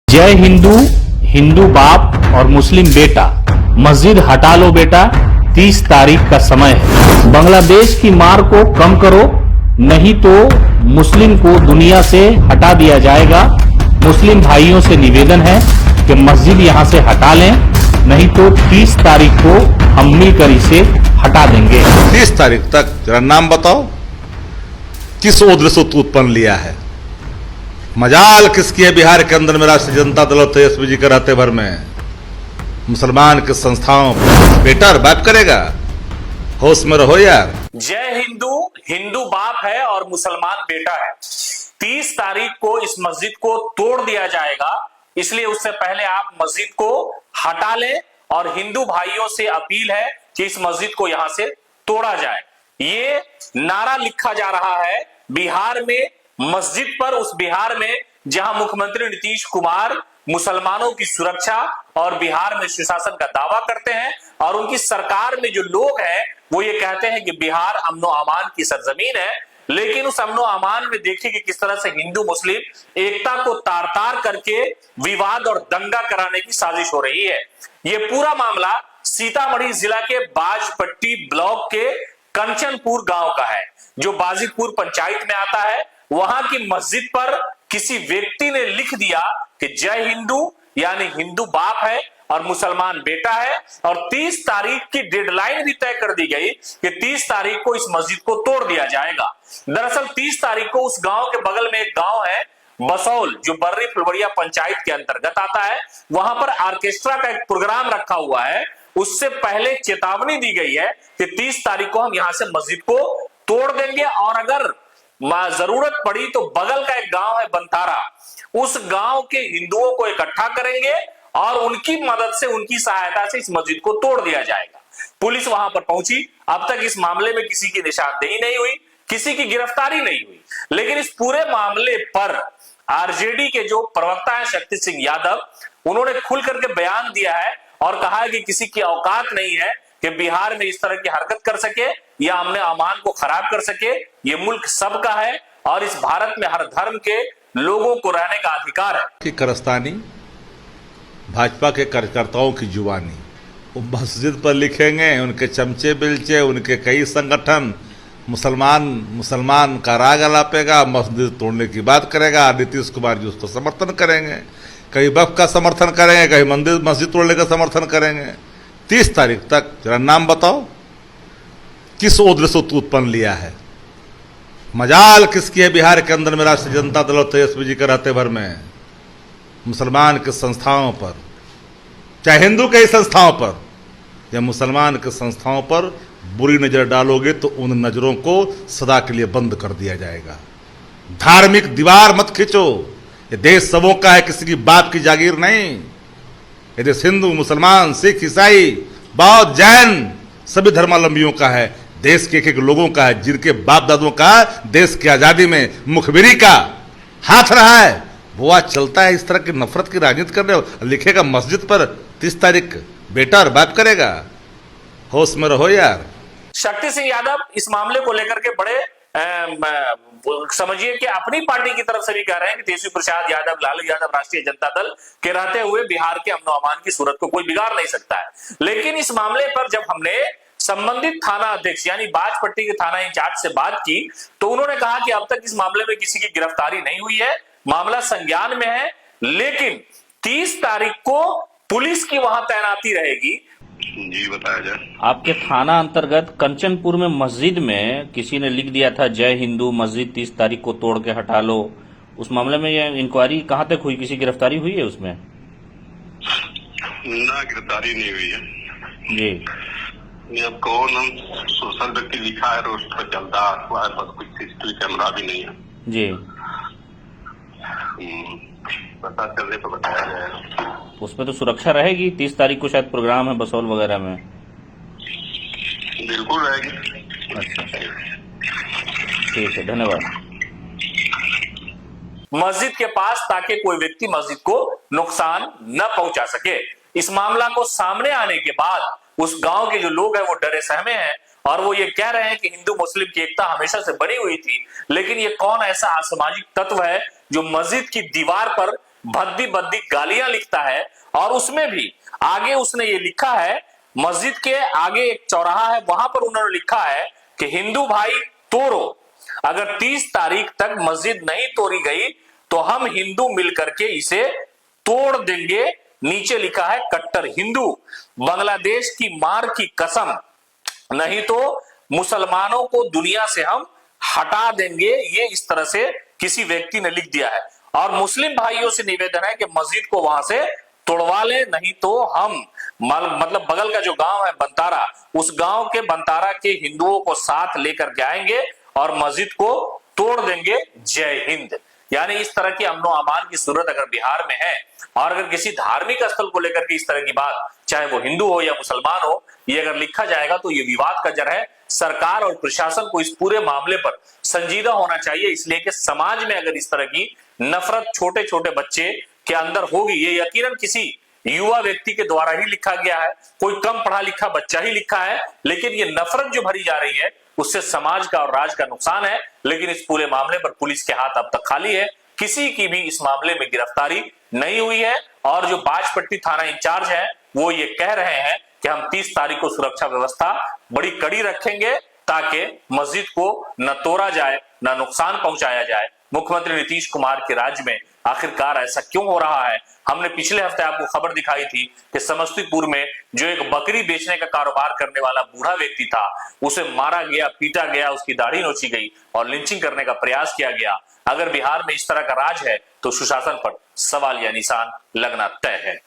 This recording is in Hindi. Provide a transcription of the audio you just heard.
जय हिंदू, हिंदू बाप और मुस्लिम बेटा, मस्जिद हटा लो बेटा, 30 तारीख का समय है। बांग्लादेश की मार को कम करो, नहीं तो मुस्लिम को दुनिया से हटा दिया जाएगा। मुस्लिम भाइयों से निवेदन है कि मस्जिद यहां से हटा लें, नहीं तो 30 तारीख को हम मिलकर इसे हटा देंगे। 30 तारीख तक जरा नाम बताओ, किस ओद्र से उत्पन्न लिया है? मजाल किसकी है बिहार के अंदर में राष्ट्रीय जनता दल और तेजस्वी जी के रहते भर में मुसलमान के संस्थाओं पर बेटा बात करेगा? होश में रहो यार। जय हिंदू, हिंदू बाप है और मुसलमान बेटा है। 30 तारीख को इस मस्जिद को तोड़ दिया जाएगा, इसलिए उससे पहले आप मस्जिद को हटा लें और हिंदू भाइयों से अपील है कि इस मस्जिद को यहां से तोड़ा जाए। ये नारा लिखा जा रहा है बिहार में, मस्जिद पर, उस बिहार में जहां मुख्यमंत्री नीतीश कुमार मुसलमानों की सुरक्षा और बिहार में सुशासन का दावा करते हैं और उनकी सरकार में जो लोग हैं वो ये कहते हैं कि बिहार अमनो अमान की सरजमीन है। लेकिन उस अमनो अमान में देखिए कि किस तरह से हिंदू मुस्लिम एकता को तार तार करके विवाद और दंगा कराने की साजिश हो रही है। ये पूरा मामला सीतामढ़ी जिला के बाजपट्टी ब्लॉक के कंचनपुर गांव का है, जो बाजितपुर पंचायत में आता है। वहां की मस्जिद पर किसी व्यक्ति ने लिख दिया कि जय हिंदू, यानी हिंदू बाप है और मुसलमान बेटा है, और 30 तारीख की डेडलाइन भी तय कर दी गई कि 30 तारीख को इस मस्जिद को तोड़ दिया जाएगा। दरअसल 30 तारीख को उस गांव के बगल में एक गांव है बसौल, जो बर्री फुलवड़िया पंचायत के अंतर्गत आता है। वहां पर ऑर्केस्ट्रा का एक प्रोग्राम रखा हुआ है। उससे पहले चेतावनी दी गई है कि 30 तारीख को हम यहां से मस्जिद को तोड़ देंगे और अगर जरूरत पड़ी तो बगल का एक गांव है बंतारा, उस गांव के हिंदुओं को इकट्ठा करेंगे और उनकी मदद से, उनकी सहायता से इस मस्जिद को तोड़ दिया जाएगा। पुलिस वहां पर पहुंची। अब तक इस मामले में किसी की निशानदेही नहीं हुई, किसी की गिरफ्तारी नहीं हुई। लेकिन इस पूरे मामले पर आरजेडी के जो प्रवक्ता है शक्ति सिंह यादव, उन्होंने खुल करके बयान दिया है और कहा है कि किसी की औकात नहीं है कि बिहार में इस तरह की हरकत कर सके या हमने अमान को खराब कर सके। ये मुल्क सबका है और इस भारत में हर धर्म के लोगों को रहने का अधिकार है। कि कारस्तानी भाजपा के कार्यकर्ताओं की जुबानी वो मस्जिद पर लिखेंगे, उनके चमचे बिलचे, उनके कई संगठन मुसलमान का राग अलापेगा, मस्जिद तोड़ने की बात करेगा। नीतीश कुमार जी उसको समर्थन करेंगे, कहीं वक्फ का समर्थन करेंगे, कहीं मस्जिद तोड़ने का समर्थन करेंगे। 30 तारीख तक जरा नाम बताओ, किस ओद्र से उत्पन्न लिया है? मजाल किसकी है बिहार के अंदर में राष्ट्रीय जनता दल और तेजस्वी जी के रहते भर में मुसलमान के संस्थाओं पर, चाहे हिंदू के ही संस्थाओं पर या मुसलमान के संस्थाओं पर बुरी नजर डालोगे तो उन नजरों को सदा के लिए बंद कर दिया जाएगा। धार्मिक दीवार मत खींचो। ये देश सबों का है, किसी की बाप की जागीर नहीं। ये देश हिंदू, मुसलमान, सिख, ईसाई, बौद्ध, जैन सभी धर्मावलंबियों का है। देश के एक लोगों का है, जिनके बाप दादों का देश की आजादी में मुखबिरी का हाथ रहा है। वो आज चलता है इस तरह की नफरत की राजनीति कर रहे हो। लिखेगा मस्जिद पर 30 तारीख बेटा और बात करेगा? होश में रहो यार। शक्ति सिंह यादव इस मामले को लेकर के बड़े समझिए कि अपनी पार्टी की तरफ से भी कह रहे हैं कि तेजस्वी प्रसाद यादव, लालू यादव राष्ट्रीय जनता दल के रहते हुए बिहार के अमन अमान की सूरत को कोई बिगाड़ नहीं सकता है। लेकिन इस मामले पर जब हमने संबंधित थाना अध्यक्ष यानी बाजपट्टी के थाना इंचार्ज से बात की तो उन्होंने कहा कि अब तक इस मामले में किसी की गिरफ्तारी नहीं हुई है, मामला संज्ञान में है, लेकिन 30 तारीख को पुलिस की वहां तैनाती रहेगी। जी बताया जाए। आपके थाना अंतर्गत कंचनपुर में मस्जिद में किसी ने लिख दिया था जय हिंदू, मस्जिद 30 तारीख को तोड़ के हटा लो। उस मामले में ये इंक्वायरी कहां तक हुई? किसी गिरफ्तारी हुई है उसमें? ना, गिरफ्तारी नहीं हुई है जी। ये अब कौन सोशल व्यक्ति लिखा है, रोड पर चलता हुआ है, बस कुछ सीसीटीवी कैमरा भी नहीं है जी। पता चलने पर बताया जाएगा। उसमें तो सुरक्षा रहेगी। 30 तारीख को शायद प्रोग्राम है बसौल वगैरह में। बिल्कुल रहेगी। अच्छा, ठीक है, धन्यवाद। मस्जिद के पास ताकि कोई व्यक्ति मस्जिद को नुकसान न पहुंचा सके। इस मामला को सामने आने के बाद उस गांव के जो लोग हैं वो डरे सहमे हैं और वो ये कह रहे हैं कि हिंदू मुस्लिम की एकता हमेशा से बनी हुई थी, लेकिन ये कौन ऐसा असामाजिक तत्व है जो मस्जिद की दीवार पर भद्दी भद्दी गालियां लिखता है। और उसमें भी आगे उसने ये लिखा है, मस्जिद के आगे एक चौराहा है, वहां पर उन्होंने लिखा है कि हिंदू भाई तोड़ो, अगर 30 तारीख तक मस्जिद नहीं तोड़ी गई तो हम हिंदू मिलकर के इसे तोड़ देंगे। नीचे लिखा है कट्टर हिंदू, बांग्लादेश की मार की कसम, नहीं तो मुसलमानों को दुनिया से हम हटा देंगे। ये इस तरह से किसी व्यक्ति ने लिख दिया है। और मुस्लिम भाइयों से निवेदन है कि मस्जिद को वहां से तोड़वा ले, नहीं तो हम मतलब बगल का जो गांव है बंतारा, उस गांव के बंतारा के हिंदुओं को साथ लेकर के आएंगे और मस्जिद को तोड़ देंगे। जय हिंद। यानी इस तरह की अमनो अमान की सूरत अगर बिहार में है और अगर किसी धार्मिक स्थल को लेकर के इस तरह की बात, चाहे वो हिंदू हो या मुसलमान हो, ये अगर लिखा जाएगा तो ये विवाद का जड़ है। सरकार और प्रशासन को इस पूरे मामले पर संजीदा होना चाहिए, इसलिए कि समाज में अगर इस तरह की नफरत छोटे छोटे बच्चे के अंदर होगी, ये यकीनन किसी युवा व्यक्ति के द्वारा ही लिखा गया है, कोई कम पढ़ा लिखा बच्चा ही लिखा है, लेकिन ये नफरत जो भरी जा रही है उससे समाज का और राज्य का नुकसान है। लेकिन इस पूरे मामले पर पुलिस के हाथ अब तक खाली है, किसी की भी इस मामले में गिरफ्तारी नहीं हुई है। और जो बाजपट्टी थाना इंचार्ज है वो ये कह रहे हैं कि हम 30 तारीख को सुरक्षा व्यवस्था बड़ी कड़ी रखेंगे ताकि मस्जिद को न तोड़ा जाए न नुकसान पहुंचाया जाए। मुख्यमंत्री नीतीश कुमार के राज्य में आखिरकार ऐसा क्यों हो रहा है? हमने पिछले हफ्ते आपको खबर दिखाई थी कि समस्तीपुर में जो एक बकरी बेचने का कारोबार करने वाला बूढ़ा व्यक्ति था, उसे मारा गया, पीटा गया, उसकी दाढ़ी नोची गई और लिंचिंग करने का प्रयास किया गया। अगर बिहार में इस तरह का राज है तो सुशासन पर सवाल या निशान लगना तय है।